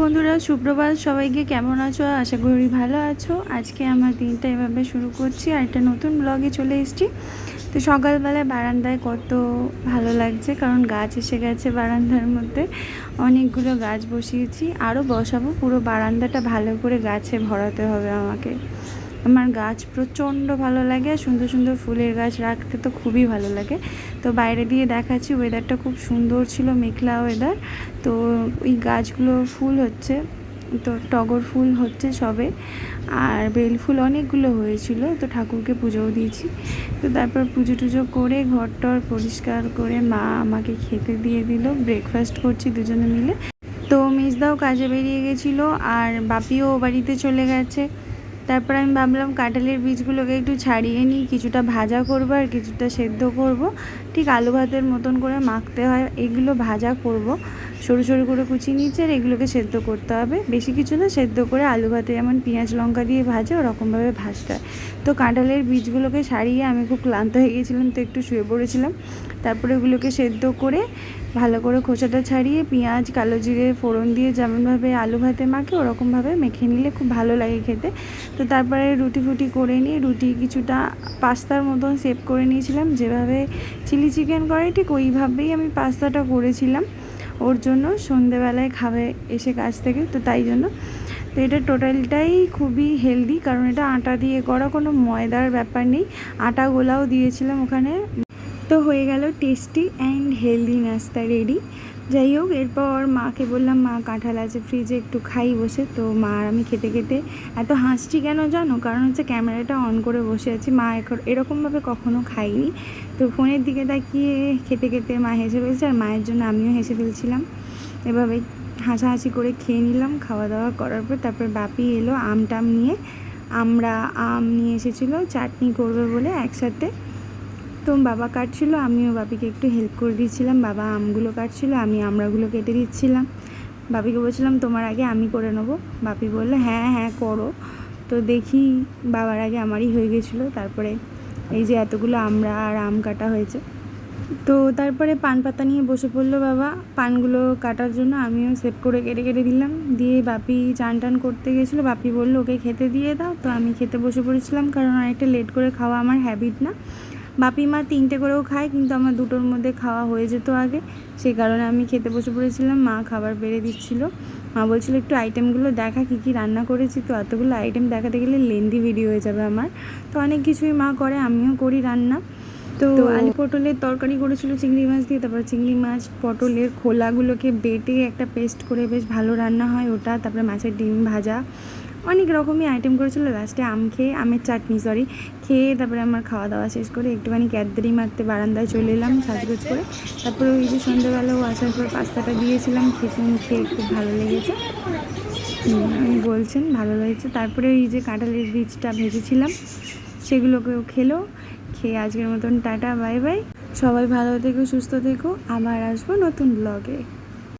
বন্ধুরা, সুপ্রভাত সবাইকে। কেমন আছো? আশা করি ভালো আছো। আজকে আমার দিনটা এভাবে শুরু করছি আর একটা নতুন ব্লগে চলে এসেছি। তো সকালবেলায় বারান্দায় কত ভালো লাগছে, কারণ গাছ এসে গেছে বারান্দার মধ্যে। অনেকগুলো গাছ বসিয়েছি, আরও বসাবো। পুরো বারান্দাটা ভালো করে গাছে ভরাতে হবে আমাকে। আমার গাছ প্রচণ্ড ভালো লাগে, আর সুন্দর সুন্দর ফুলের গাছ রাখতে তো খুবই ভালো লাগে। তো বাইরে দিয়ে দেখাচ্ছি, ওয়েদারটা খুব সুন্দর ছিল, মেঘলা ওয়েদার। তো ওই গাছগুলো ফুল হচ্ছে, তো টগর ফুল হচ্ছে সবে, আর বেল ফুল অনেকগুলো হয়েছিল। তো ঠাকুরকে পুজোও দিয়েছি। তো তারপর পুজো টুজো করে ঘর টর পরিষ্কার করে মা আমাকে খেতে দিয়ে দিল। ব্রেকফাস্ট করছি দুজনে মিলে। তো মেজদাও কাজে বেরিয়ে গেছিলো, আর বাপিও বাড়িতে চলে গেছে। তারপর আমি ভাবলাম কাঁঠালের বীজগুলোকে একটু ছাড়িয়ে নিই, কিছুটা ভাজা করব আর কিছুটা সেদ্ধ করব। ঠিক আলু ভাতের মতন করে মাখতে হয়, এগুলো ভাজা করব। সরু সরু করে কুচিয়ে নিচ্ছে, আর এগুলোকে সেদ্ধ করতে হবে। বেশি কিছু না, সেদ্ধ করে আলু ভাতে যেমন পেঁয়াজ লঙ্কা দিয়ে ভাজে ওরকমভাবে ভাজতে হয়। তো কাঁঠালের বীজগুলোকে ছাড়িয়ে আমি খুব ক্লান্ত হয়ে গিয়েছিলাম, তো একটু শুয়ে পড়েছিলাম। তারপরে ওগুলোকে সেদ্ধ করে ভালো করে খোসাটা ছাড়িয়ে পেঁয়াজ কালো জিরে ফোড়ন দিয়ে যেমনভাবে আলু ভাতে মাখে ওরকমভাবে মেখে নিলে খুব ভালো লাগে খেতে। তো তারপরে রুটি ফুটি করে নিয়ে রুটি কিছুটা পাস্তার মতন শেপ করে নিয়েছিলাম, যেভাবে চিলি চিকেন করে ঠিক ওইভাবেই আমি পাস্তাটা করেছিলাম ওর জন্য। সন্ধেবেলায় খাবে এসে কাজ থেকে, তো তাই জন্য। তো এটা টোটালটাই খুবই হেলদি, কারণ এটা আটা দিয়ে করা, কোনো ময়দার ব্যাপার নেই। আটা গোলাও দিয়েছিলাম ওখানে। তো হয়ে গেল টেস্টি অ্যান্ড হেলদি নাস্তা রেডি। যাই হোক, এরপর মাকে বললাম মা কাঁঠাল আছে ফ্রিজে, একটু খাই বসে। তো মা আর আমি খেতে খেতে এত হাসছি কেন জানো? কারণ হচ্ছে ক্যামেরাটা অন করে বসে আছি। মা এরকমভাবে কখনো খাইনি। তো ফোনের দিকে তাকিয়ে খেতে খেতে মা হেসে ফেলছে, আর মায়ের জন্য আমিও হেসে ফেলছিলাম। এভাবেই হাসাহাসি করে খেয়ে নিলাম। খাওয়া দাওয়া করার পর তারপর বাপি এলো আম টাম নিয়ে। আমরা আম নিয়ে এসেছিলো চাটনি করবে বলে একসাথে। তো বাবা কাটছিল, আমিও বাপিকে একটু হেল্প করে দিচ্ছিলাম। বাবা আমগুলো কাটছিল, আমি আমড়াগুলো কেটে দিচ্ছিলাম। বাপিকে বলছিলাম তোমার আগে আমি করে নেবো। বাপি বললো হ্যাঁ হ্যাঁ করো। তো দেখি বাবার আগে আমারই হয়ে গেছিলো। তারপরে এই যে এতগুলো আমড়া আর আম কাটা হয়েছে। তো তারপরে পান পাতা নিয়ে বসে পড়লো বাবা পানগুলো কাটার জন্য। আমিও সেভ করে কেটে কেটে দিলাম। দিয়ে বাপি চান টান করতে গেছিলো। বাপি বললো ওকে খেতে দিয়ে দাও। তো আমি খেতে বসে পড়েছিলাম, কারণ অনেকটা লেট করে খাওয়া আমার হ্যাবিট না। বাপি মা 3টে করেও খায়, কিন্তু আমার 2টোর মধ্যে খাওয়া হয়ে যেত আগে, সেই কারণে আমি খেতে বসে পড়েছিলাম। মা খাবার বেড়ে দিচ্ছিল। মা বলছিলো একটু আইটেমগুলো দেখা, কী কী রান্না করেছি। তো এতগুলো আইটেম দেখাতে গেলে লেন্দি ভিডিও হয়ে যাবে আমার। তো অনেক কিছুই মা করে, আমিও করি রান্না। তো আলু পটলের তরকারি করেছিল চিংড়ি মাছ দিয়ে। তারপর চিংড়ি মাছ পটলের খোলাগুলোকে বেটে একটা পেস্ট করে বেশ ভালো রান্না হয় ওটা। তারপরে মাছের ডিম ভাজা, অনেক রকমই আইটেম করেছিল। লাস্টে আমের চাটনি খেয়ে তারপরে আমার খাওয়া দাওয়া শেষ করে একটুখানি ক্যাদরি মারতে বারান্দায় চলে এলাম সাজগোজ করে। তারপরে ওই যে সন্ধ্যেবেলাও আসার পর পাস্তাটা দিয়েছিলাম, খেয়ে খুব ভালো লেগেছে। উনি বলছেন ভালো লেগেছে। তারপরে ওই যে কাঁঠালের বীজটা ভেজেছিলাম সেগুলোকেও খেয়ে আজকের মতন টাটা বাই বাই। সবাই ভালো থেকো, সুস্থ থেকো। আবার আসবো নতুন ব্লগে।